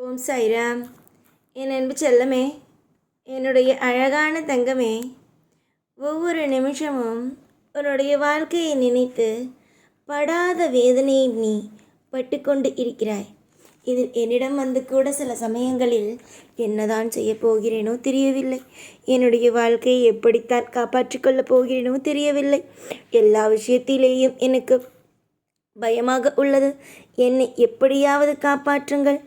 ஓம் சாய்ராம். என் அன்பு செல்லமே, என்னுடைய அழகான தங்கமே, ஒவ்வொரு நிமிஷமும் உன்னுடைய வாழ்க்கையை நினைத்து படாத வேதனையை நீ பட்டுக்கொண்டு இருக்கிறாய். இதில் என்னிடம் வந்து கூட சில சமயங்களில் என்னதான் செய்ய போகிறேனோ தெரியவில்லை, என்னுடைய வாழ்க்கையை எப்படித்தான் காப்பாற்றிக்கொள்ளப் போகிறேனோ தெரியவில்லை, எல்லா விஷயத்திலேயும் எனக்கு பயமாக உள்ளது, என்னை எப்படியாவது காப்பாற்றுங்கள்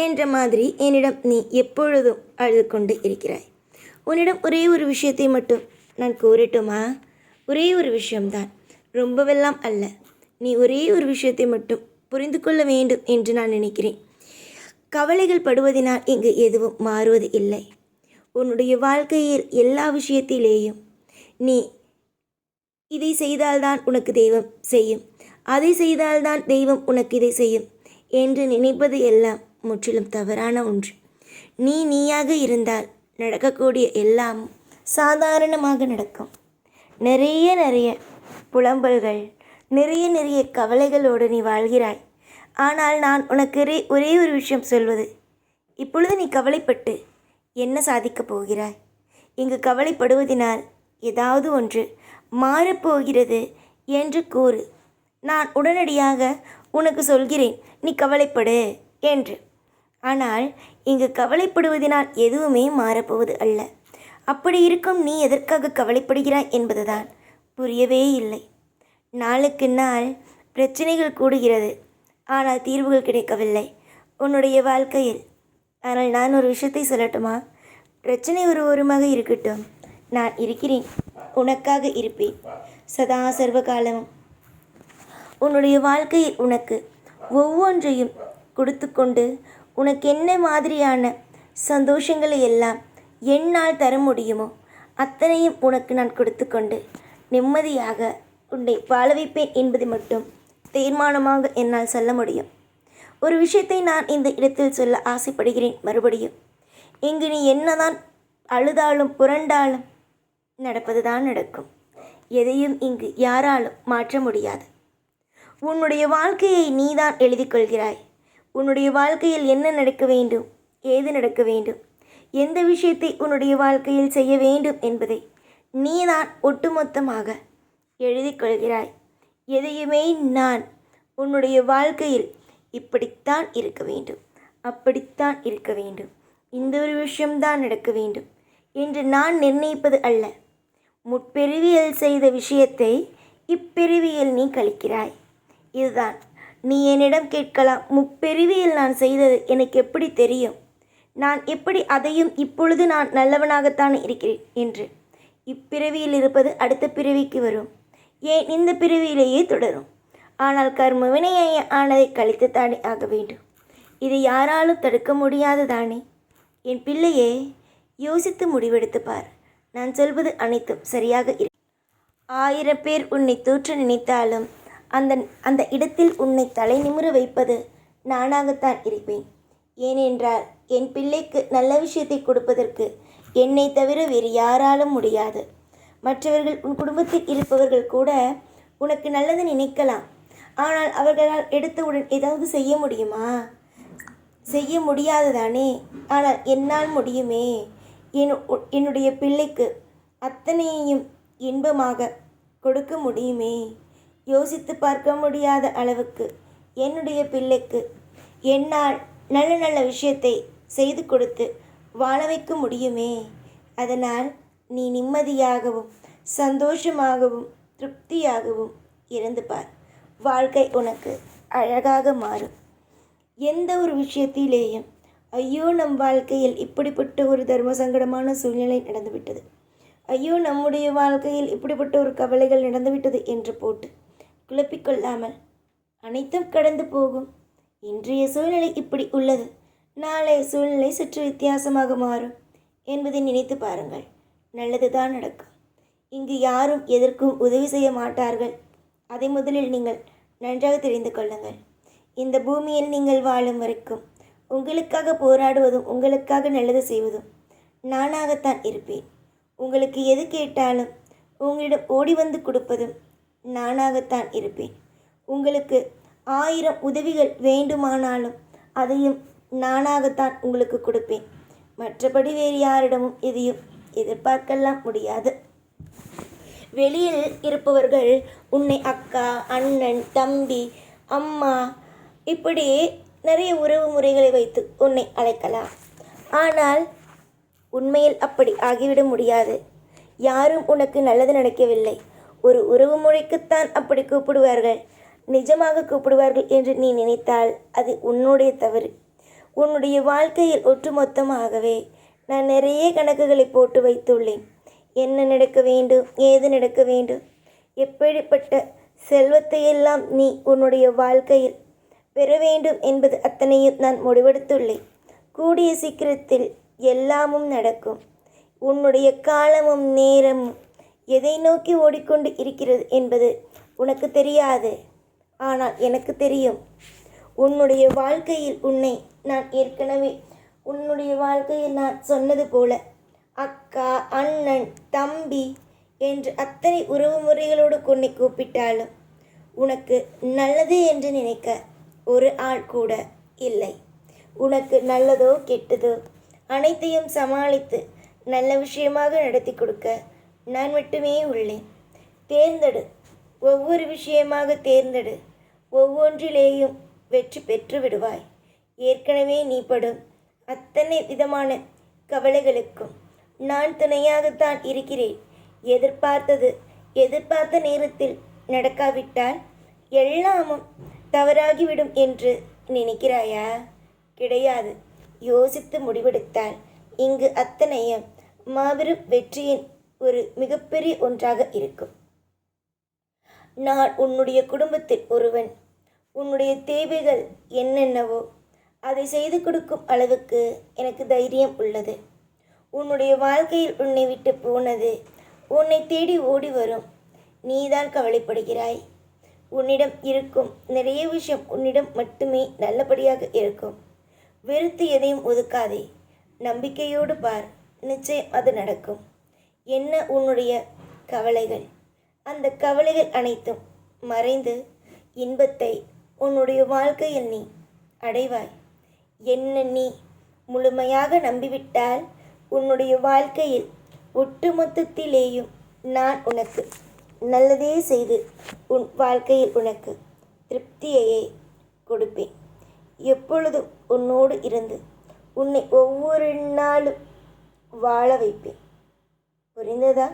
என்ற மாதிரி என்னிடம் நீ எப்பொழுதும் அழுது கொண்டு இருக்கிறாய். உன்னிடம் ஒரே ஒரு விஷயத்தை மட்டும் நான் கூறட்டுமா? ஒரே ஒரு விஷயம்தான், ரொம்பவெல்லாம் அல்ல. நீ ஒரே ஒரு விஷயத்தை மட்டும் புரிந்து கொள்ள வேண்டும் என்று நான் நினைக்கிறேன். கவலைகள் படுவதனால் இங்கு எதுவும் மாறுவது இல்லை. உன்னுடைய வாழ்க்கையில் எல்லா விஷயத்திலேயும் நீ இதை செய்தால்தான் உனக்கு தெய்வம் செய்யும், அதை செய்தால்தான் தெய்வம் உனக்கு இதை செய்யும் என்று நினைப்பது எல்லாம் முற்றிலும் தவறான ஒன்று. நீயாக இருந்தால் நடக்கக்கூடிய எல்லாம் சாதாரணமாக நடக்கும். நிறைய புலம்பல்கள், நிறைய கவலைகளோடு நீ வாழ்கிறாய். ஆனால் நான் உனக்கு ஒரே ஒரு விஷயம் சொல்வது, இப்பொழுது நீ கவலைப்பட்டு என்ன சாதிக்கப் போகிறாய்? இங்கு கவலைப்படுவதினால் ஏதாவது ஒன்று மாறப்போகிறது என்று கூறு. நான் உடனடியாக உனக்கு சொல்கிறேன், நீ கவலைப்படு என்று. ஆனால் இங்கு கவலைப்படுவதனால் எதுவுமே மாறப்போவது அல்ல. அப்படி இருக்கும் நீ எதற்காக கவலைப்படுகிறாய் என்பதுதான் புரியவே இல்லை. நாளுக்கு நாள் பிரச்சனைகள் கூடுகிறது, ஆனால் தீர்வுகள் கிடைக்கவில்லை உன்னுடைய வாழ்க்கையில். ஆனால் நான் ஒரு விஷயத்தை சொல்லட்டுமா? பிரச்சனை ஒருவருமாக இருக்கட்டும், நான் இருக்கிறேன், உனக்காக இருப்பேன் சதா சர்வ காலமும். உன்னுடைய வாழ்க்கையில் உனக்கு ஒவ்வொன்றையும் கொடுத்து கொண்டு உனக்கு என்ன மாதிரியான சந்தோஷங்களை எல்லாம் என்னால் தர முடியுமோ அத்தனையும் உனக்கு நான் கொடுத்து கொண்டு நிம்மதியாக உன்னை வாழ வைப்பேன் என்பதை மட்டும் தீர்மானமாக என்னால் சொல்ல முடியும். ஒரு விஷயத்தை நான் இந்த இடத்தில் சொல்ல ஆசைப்படுகிறேன் மறுபடியும். இங்கு நீ என்னதான் அழுதாலும் புரண்டாலும் நடப்பதுதான் நடக்கும். எதையும் இங்கு யாராலும் மாற்ற முடியாது. உன்னுடைய வாழ்க்கையை நீதான் எழுதி கொள்கிறாய். உன்னுடைய வாழ்க்கையில் என்ன நடக்க வேண்டும், ஏது நடக்க வேண்டும், எந்த விஷயத்தை உன்னுடைய வாழ்க்கையில் செய்ய வேண்டும் என்பதை நீதான் ஒட்டுமொத்தமாக எழுதி கொள்கிறாய். எதையுமே நான் உன்னுடைய வாழ்க்கையில் இப்படித்தான் இருக்க வேண்டும், அப்படித்தான் இருக்க வேண்டும், இந்த ஒரு விஷயம்தான் நடக்க வேண்டும் என்று நான் நிர்ணயிப்பது அல்ல. முற்பிறவியில் செய்த விஷயத்தை இப்பிறவியில் நீ கழிக்கிறாய். இதுதான். நீ என்னிடம் கேட்கலாம், முப்பிறவியில் நான் செய்தது எனக்கு எப்படி தெரியும், நான் எப்படி அதையும் இப்பொழுது நான் நல்லவனாகத்தான் இருக்கிறேன் என்று. இப்பிறவியில் இருப்பது அடுத்த பிறவிக்கு வரும், ஏன் இந்த பிறவியிலேயே தொடரும். ஆனால் கர்ம வினையை ஆனதை கழித்துத்தானே ஆக வேண்டும். இதை யாராலும் தடுக்க முடியாது தானே. என் பிள்ளையே, யோசித்து முடிவெடுத்து பார். நான் சொல்வது அனைத்தும் சரியாக இரு. 1000 பேர் உன்னை தூற்ற நினைத்தாலும் அந்த இடத்தில் உன்னை தலை நிமிர வைப்பது நானாகத்தான் இருப்பேன். ஏனென்றால் என் பிள்ளைக்கு நல்ல விஷயத்தை கொடுப்பதற்கு என்னை தவிர வேறு யாராலும் முடியாது. மற்றவர்கள் உன் குடும்பத்தில் இருப்பவர்கள் கூட உனக்கு நல்லது நினைக்கலாம், ஆனால் அவர்களால் எடுத்தவுடன் ஏதாவது செய்ய முடியுமா? செய்ய முடியாது தானே. ஆனால் என்னால் முடியுமே. என்னுடைய பிள்ளைக்கு அத்தனையையும் இன்பமாக கொடுக்க முடியுமே. யோசித்து பார்க்க முடியாத அளவுக்கு என்னுடைய பிள்ளைக்கு என்னால் நல்ல விஷயத்தை செய்து கொடுத்து வாழ வைக்க முடியுமே. அதனால் நீ நிம்மதியாகவும் சந்தோஷமாகவும் திருப்தியாகவும் இருந்து பார். வாழ்க்கை உனக்கு அழகாக மாறும். எந்த ஒரு விஷயத்திலேயும் ஐயோ நம் வாழ்க்கையில் இப்படிப்பட்ட ஒரு தர்ம சங்கடமான சூழ்நிலை நடந்துவிட்டது, ஐயோ நம்முடைய வாழ்க்கையில் இப்படிப்பட்ட ஒரு கவலைகள் நடந்துவிட்டது என்று போட்டு குழப்பிக்கொள்ளாமல் அனைத்தும் கடந்து போகும். இன்றைய சூழ்நிலை இப்படி உள்ளது, நாளைய சூழ்நிலை சற்று வித்தியாசமாக மாறும் என்பதை நினைத்து பாருங்கள். நல்லதுதான் நடக்கும். இங்கு யாரும் எதற்கும் உதவி செய்ய மாட்டார்கள். அதை முதலில் நீங்கள் நன்றாக தெரிந்து கொள்ளுங்கள். இந்த பூமியில் நீங்கள் வாழும் வரைக்கும் உங்களுக்காக போராடுவதும் உங்களுக்காக நல்லது செய்வதும் நானாகத்தான் இருப்பேன். உங்களுக்கு எது கேட்டாலும் உங்களிடம் ஓடி வந்து கொடுப்பதும் நானாகத்தான் இருப்பேன். உங்களுக்கு 1000 உதவிகள் வேண்டுமானாலும் அதையும் நானாகத்தான் உங்களுக்கு கொடுப்பேன். மற்றபடி வேறு யாரிடமும் எதையும் எதிர்பார்க்கலாம் முடியாது. வெளியில் இருப்பவர்கள் உன்னை அக்கா, அண்ணன், தம்பி, அம்மா இப்படி நிறைய உறவு முறைகளை வைத்து உன்னை அழைக்கலாம். ஆனால் உண்மையில் அப்படி ஆகிவிட முடியாது. யாரும் உனக்கு நல்லது நடக்கவில்லை, ஒரு உறவு முறைக்குத்தான் அப்படி கூப்பிடுவார்கள், நிஜமாக கூப்பிடுவார்கள் என்று நீ நினைத்தால் அது உன்னுடைய தவறு. உன்னுடைய வாழ்க்கையில் ஒட்டுமொத்தமாகவே நான் நிறைய கணக்குகளை போட்டு வைத்துள்ளேன். என்ன நடக்க வேண்டும், ஏது நடக்க வேண்டும், எப்படிப்பட்ட செல்வத்தையெல்லாம் நீ உன்னுடைய வாழ்க்கையில் பெற வேண்டும் என்பது அத்தனையும் நான் முடிவெடுத்துள்ளேன். கூடிய சீக்கிரத்தில் எல்லாமும் நடக்கும். உன்னுடைய காலமும் நேரமும் எதை நோக்கி ஓடிக்கொண்டு இருக்கிறது என்பது உனக்கு தெரியாது. ஆனால் எனக்கு தெரியும். உன்னுடைய வாழ்க்கையில் நான் ஏற்கனவே உன்னுடைய வாழ்க்கையில் நான் சொன்னது போல அக்கா, அண்ணன், தம்பி என்று அத்தனை உறவு முறைகளோடு உன்னை கூப்பிட்டாலும் உனக்கு நல்லது என்று நினைக்க ஒரு ஆள் கூட இல்லை. உனக்கு நல்லதோ கெட்டதோ அனைத்தையும் சமாளித்து நல்ல விஷயமாக நடத்தி கொடுக்க நான் மட்டுமே உள்ளேன். தேர்ந்தெடு, ஒவ்வொரு விஷயமாக தேர்ந்தெடு. ஒவ்வொன்றிலேயும் வெற்றி பெற்று விடுவாய். ஏற்கனவே நீ படும் அத்தனை விதமான கவலைகளுக்கும் நான் துணையாகத்தான் இருக்கிறேன். எதிர்பார்த்த நேரத்தில் நடக்காவிட்டால் எல்லாமும் தவறாகிவிடும் என்று நினைக்கிறாயா? கிடையாது. யோசித்து முடிவெடுத்தால் இங்கு அத்தனையும் மாபெரும் வெற்றியின் ஒரு மிகப்பெரிய ஒன்றாக இருக்கும். நான் உன்னுடைய குடும்பத்தில் ஒருவன். உன்னுடைய தேவைகள் என்னென்னவோ அதை செய்து கொடுக்கும் அளவுக்கு எனக்கு தைரியம் உள்ளது. உன்னுடைய வாழ்க்கையில் உன்னை விட்டு போனது உன்னை தேடி ஓடி வரும். நீதான் கவலைப்படுகிறாய். உன்னிடம் இருக்கும் நிறைய விஷயம் உன்னிடம் மட்டுமே நல்லபடியாக இருக்கும். வெறுத்து எதையும் ஒதுக்காதே. நம்பிக்கையோடு பார், நிச்சயம் அது நடக்கும். என்ன உன்னுடைய கவலைகள்? அந்த கவலைகள் அனைத்தும் மறைந்து இன்பத்தை உன்னுடைய வாழ்க்கையில் நீ அடைவாய். என்ன நீ முழுமையாக நம்பிவிட்டால் உன்னுடைய வாழ்க்கையில் ஒட்டுமொத்தத்திலேயும் நான் உனக்கு நல்லதே செய்து உன் வாழ்க்கையில் உனக்கு திருப்தியையே கொடுப்பேன். எப்பொழுதும் உன்னோடு இருந்து உன்னை ஒவ்வொரு நாளும் வாழ வைப்பேன். புரிந்ததா?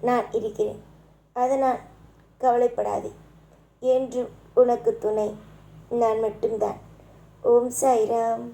நான் இருக்கிறேன், அதனால் கவலைப்படாதே. என்றும் உனக்கு துணை நான் மட்டும்தான். ஓம் சாய்ராம்.